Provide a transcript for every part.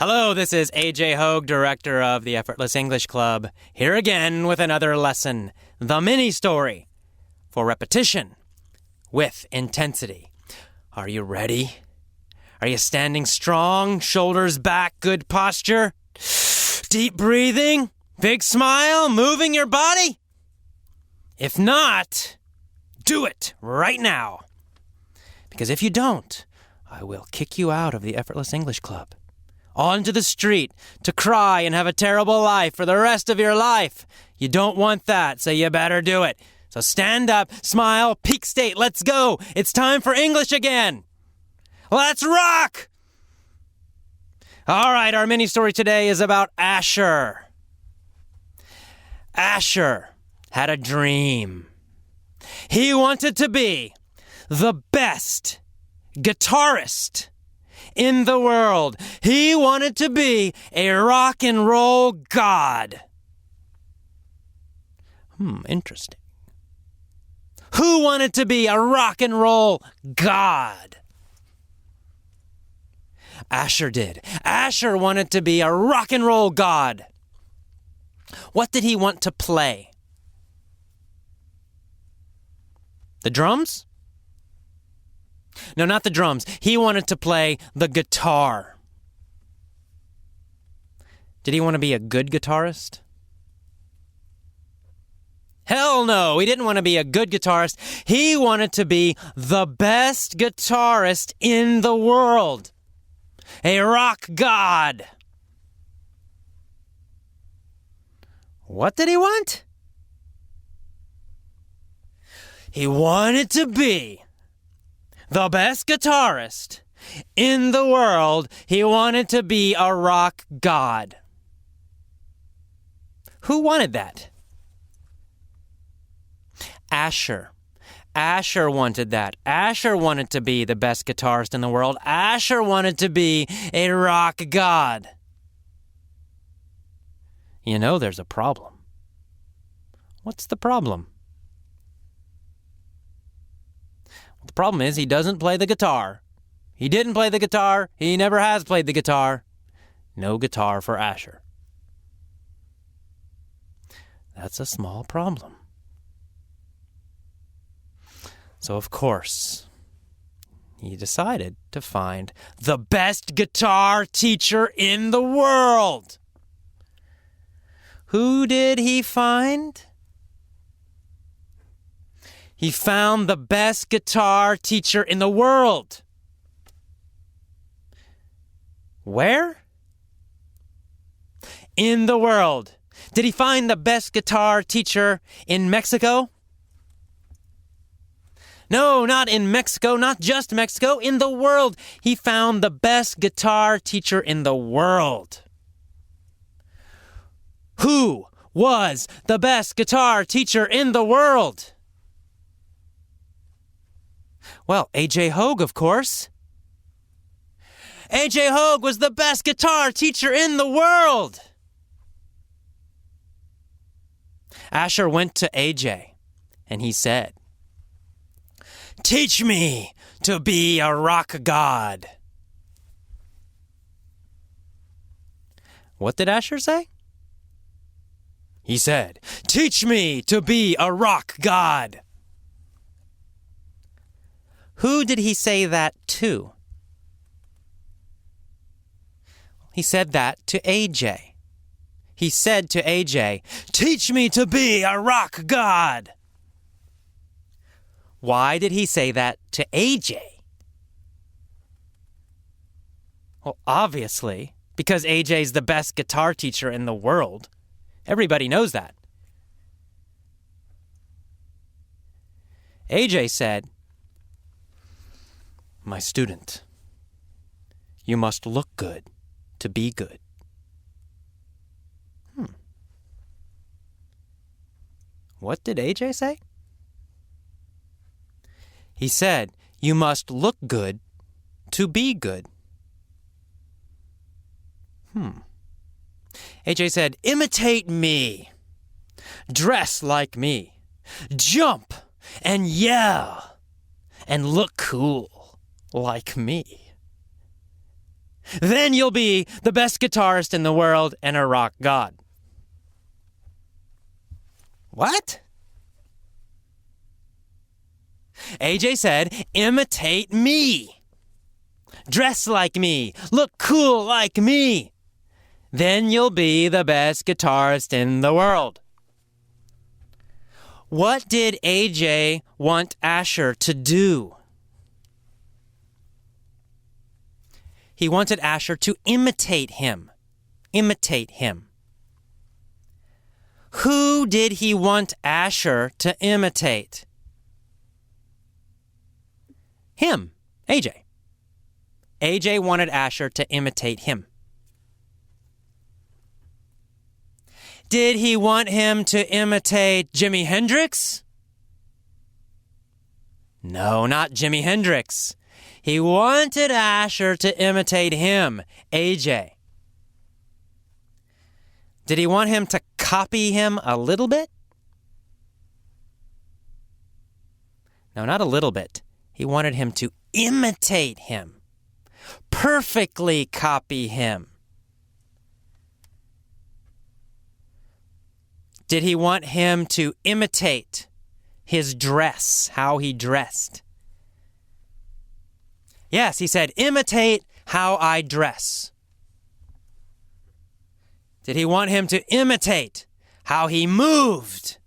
Hello, this is AJ Hogue, director of the Effortless English Club, here again with another lesson, the mini-story for repetition with intensity. Are you ready? Are you standing strong, shoulders back, good posture? Deep breathing, big smile, moving your body? If not, do it right now. Because if you don't, I will kick you out of the Effortless English Club. Onto the street to cry and have a terrible life for the rest of your life. You don't want that, so you better do it. So stand up, smile, peak state, let's go. It's time for English again. Let's rock! All right, our mini story today is about Asher. Asher had a dream. He wanted to be the best guitarist in the world. He wanted to be a rock and roll god. Interesting. Who wanted to be a rock and roll god? Asher did. Asher wanted to be a rock and roll god. What did he want to play? The drums? No, not the drums. He wanted to play the guitar. Did he want to be a good guitarist? Hell no, he didn't want to be a good guitarist. He wanted to be the best guitarist in the world. A rock god. What did he want? He wanted to be the best guitarist in the world. He wanted to be a rock god. Who wanted that? Asher. Asher wanted that. Asher wanted to be the best guitarist in the world. Asher wanted to be a rock god. You know there's a problem. What's the problem? The problem is he doesn't play the guitar. He didn't play the guitar. He never has played the guitar. No guitar for Asher. That's a small problem. So, of course, he decided to find the best guitar teacher in the world. Who did he find? He found the best guitar teacher in the world. Where? In the world. Did he find the best guitar teacher in Mexico? No, not in Mexico, not just Mexico, in the world. He found the best guitar teacher in the world. Who was the best guitar teacher in the world? Well, AJ Hogue, of course. AJ Hogue was the best guitar teacher in the world. Asher went to AJ and he said, "Teach me to be a rock god." What did Asher say? He said, "Teach me to be a rock god." Who did he say that to? He said that to AJ. He said to AJ, "Teach me to be a rock god." Why did he say that to AJ? Well, obviously, because AJ's the best guitar teacher in the world. Everybody knows that. AJ said, "My student, you must look good to be good." What did AJ say? He said, "You must look good to be good." AJ said, "Imitate me. Dress like me. Jump and yell and look cool like me." Then you'll be the best guitarist in the world and a rock god. What? AJ said, imitate me. Dress like me. Look cool like me. Then you'll be the best guitarist in the world. What did AJ want Asher to do? He wanted Asher to imitate him. Imitate him. Who did he want Asher to imitate? Him, AJ. AJ wanted Asher to imitate him. Did he want him to imitate Jimi Hendrix? No, not Jimi Hendrix. He wanted Asher to imitate him, AJ. Did he want him to copy him a little bit? No, not a little bit. He wanted him to imitate him. Perfectly copy him. Did he want him to imitate his dress, how he dressed? Yes, he said, imitate how I dress. Did he want him to imitate how he moved?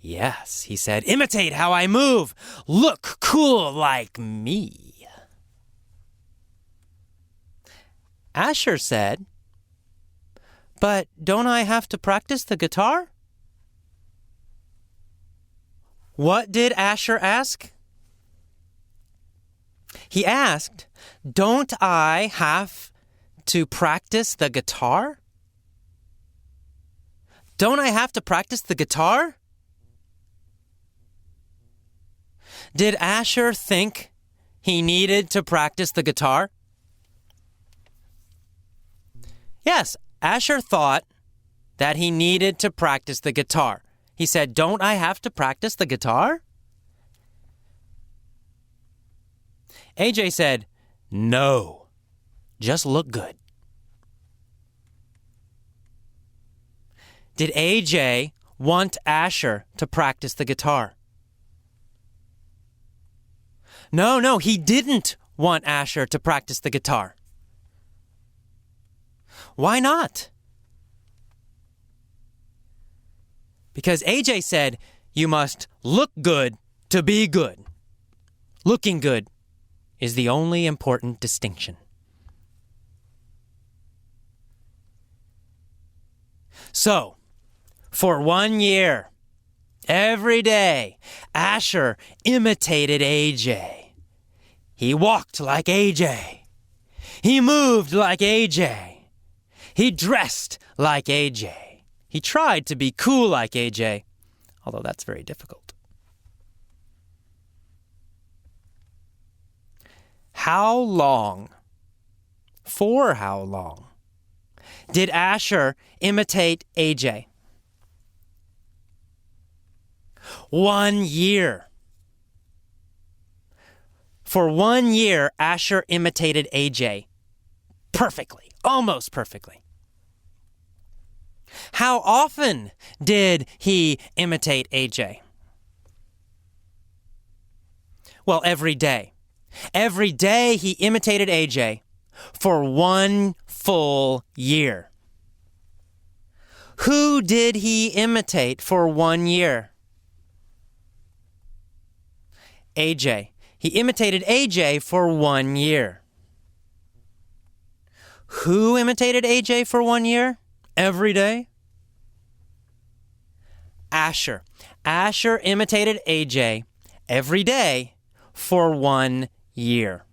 Yes, he said, imitate how I move. Look cool like me. Asher said, but don't I have to practice the guitar? What did Asher ask? He asked, don't I have to practice the guitar? Don't I have to practice the guitar? Did Asher think he needed to practice the guitar? Yes, Asher thought that he needed to practice the guitar. He said, don't I have to practice the guitar? AJ said, no, just look good. Did AJ want Asher to practice the guitar? No, he didn't want Asher to practice the guitar. Why not? Because AJ said, you must look good to be good. Looking good is the only important distinction. So, for 1 year, every day, Asher imitated AJ. He walked like AJ. He moved like AJ. He dressed like AJ. He tried to be cool like AJ, although that's very difficult. How long, for how long, did Asher imitate AJ? 1 year. For 1 year, Asher imitated AJ perfectly, almost perfectly. How often did he imitate AJ? Well, every day. Every day he imitated AJ for 1 full year. Who did he imitate for 1 year? AJ. He imitated AJ for 1 year. Who imitated AJ for 1 year? Every day? Asher. Asher imitated AJ every day for 1 year.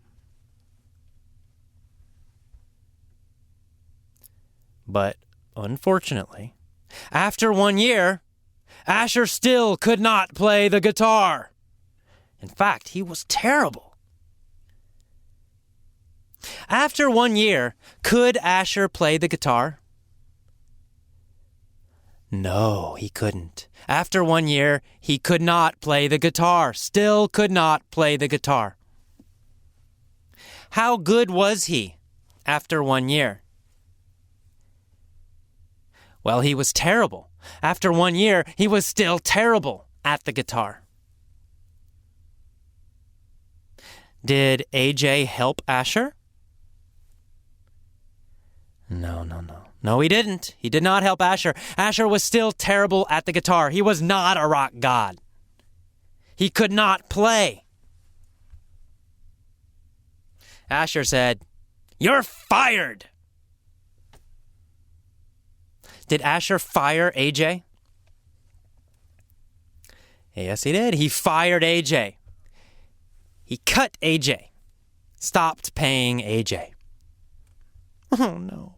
But unfortunately, after 1 year, Asher still could not play the guitar. In fact, he was terrible. After 1 year, could Asher play the guitar? No, he couldn't. After 1 year, he could not play the guitar. Still could not play the guitar. How good was he after 1 year? Well, he was terrible. After 1 year, he was still terrible at the guitar. Did AJ help Asher? No. No, he didn't. He did not help Asher. Asher was still terrible at the guitar. He was not a rock god. He could not play. Asher said, "You're fired." Did Asher fire AJ? Yes, he did. He fired AJ. He cut AJ. Stopped paying AJ. Oh, no.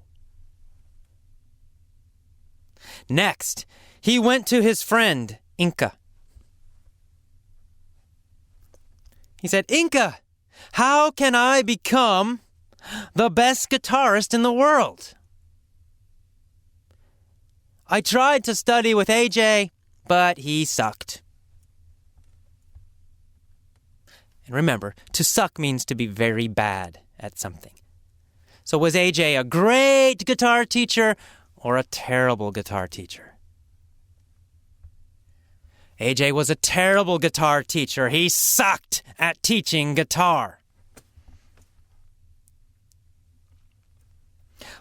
Next, he went to his friend, Inca. He said, "Inca, how can I become the best guitarist in the world? I tried to study with AJ, but he sucked." And remember, to suck means to be very bad at something. So was AJ a great guitar teacher or a terrible guitar teacher? AJ was a terrible guitar teacher. He sucked at teaching guitar.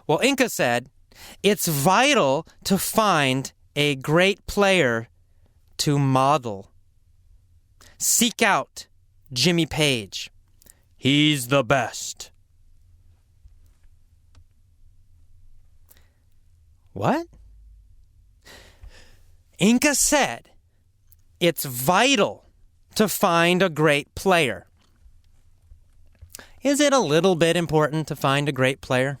Well, Inca said, it's vital to find a great player to model. Seek out Jimmy Page. He's the best. What? Inca said it's vital to find a great player. Is it a little bit important to find a great player?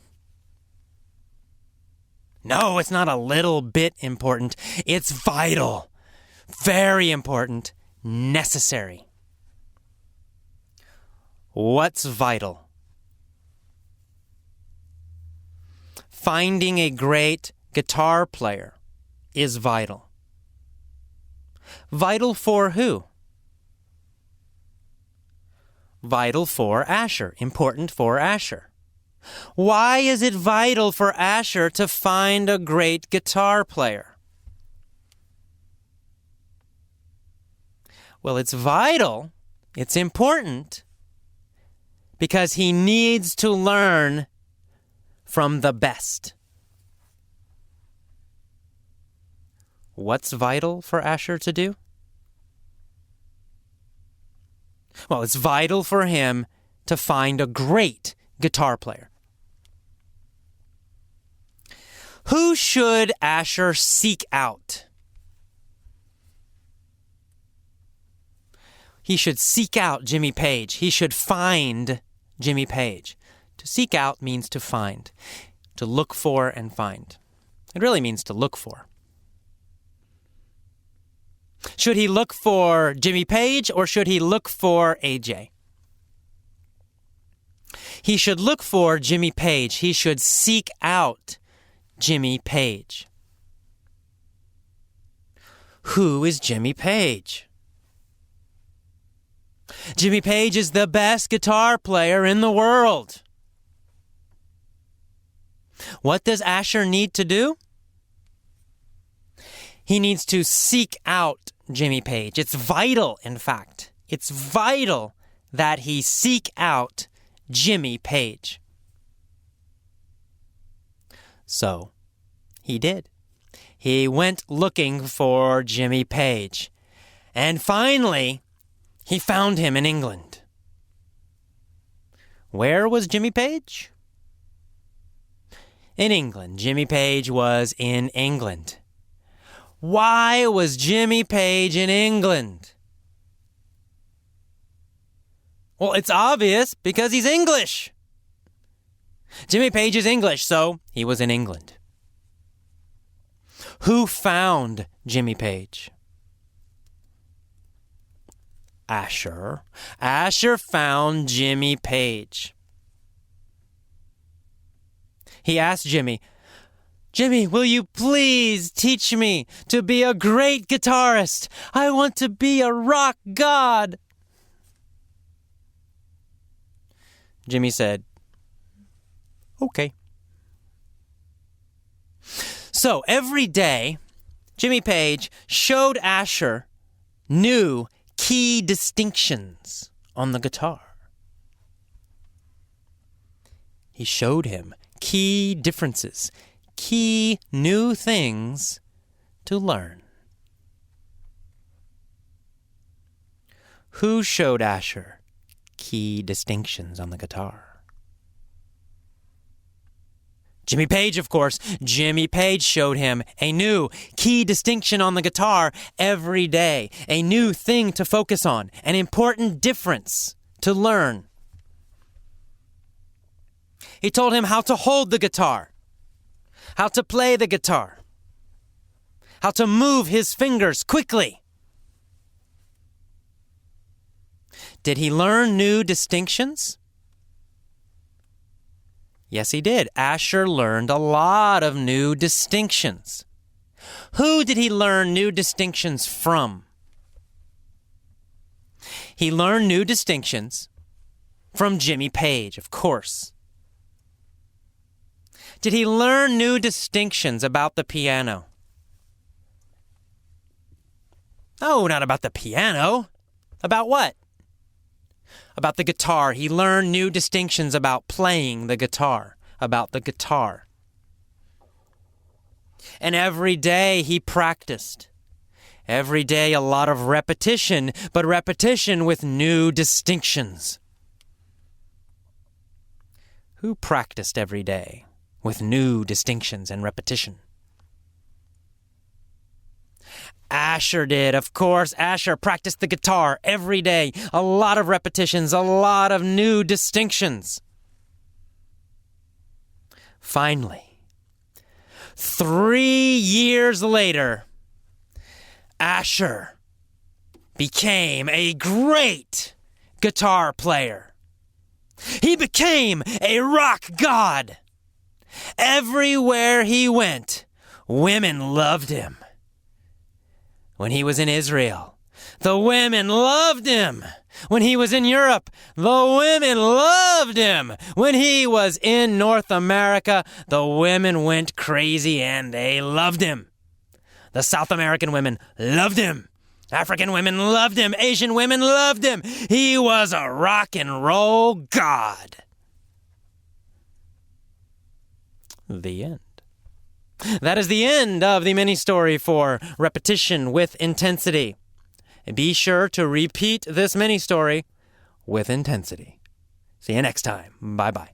No, it's not a little bit important. It's vital. Very important. Necessary. What's vital? Finding a great guitar player is vital. Vital for who? Vital for Asher. Important for Asher. Why is it vital for Asher to find a great guitar player? Well, it's vital, it's important, because he needs to learn from the best. What's vital for Asher to do? Well, it's vital for him to find a great guitar player. Who should Asher seek out? He should seek out Jimmy Page. He should find Jimmy Page. To seek out means to find, to look for and find. It really means to look for. Should he look for Jimmy Page or should he look for AJ? He should look for Jimmy Page. He should seek out Jimmy Page. Who is Jimmy Page? Jimmy Page is the best guitar player in the world. What does Asher need to do? He needs to seek out Jimmy Page. It's vital, in fact. It's vital that he seek out Jimmy Page. So, he did. He went looking for Jimmy Page. And finally, he found him in England. Where was Jimmy Page? In England. Jimmy Page was in England. Why was Jimmy Page in England? Well, it's obvious because he's English. Jimmy Page is English, so he was in England. Who found Jimmy Page? Asher. Asher found Jimmy Page. He asked Jimmy, "Jimmy, will you please teach me to be a great guitarist? I want to be a rock god." Jimmy said, "Okay." So every day, Jimmy Page showed Asher new key distinctions on the guitar. He showed him key differences, key new things to learn. Who showed Asher key distinctions on the guitar? Jimmy Page, of course. Jimmy Page showed him a new key distinction on the guitar every day, a new thing to focus on, an important difference to learn. He told him how to hold the guitar, how to play the guitar, how to move his fingers quickly. Did he learn new distinctions? Yes, he did. Asher learned a lot of new distinctions. Who did he learn new distinctions from? He learned new distinctions from Jimmy Page, of course. Did he learn new distinctions about the piano? No, not about the piano. About what? About the guitar. He learned new distinctions about playing the guitar, about the guitar. And every day he practiced. Every day a lot of repetition, but repetition with new distinctions. Who practiced every day with new distinctions and repetition? Asher did, of course. Asher practiced the guitar every day. A lot of repetitions, a lot of new distinctions. Finally, 3 years later, Asher became a great guitar player. He became a rock god. Everywhere he went, women loved him. When he was in Israel, the women loved him. When he was in Europe, the women loved him. When he was in North America, the women went crazy and they loved him. The South American women loved him. African women loved him. Asian women loved him. He was a rock and roll god. The end. That is the end of the mini story for Repetition with Intensity. Be sure to repeat this mini story with intensity. See you next time. Bye-bye.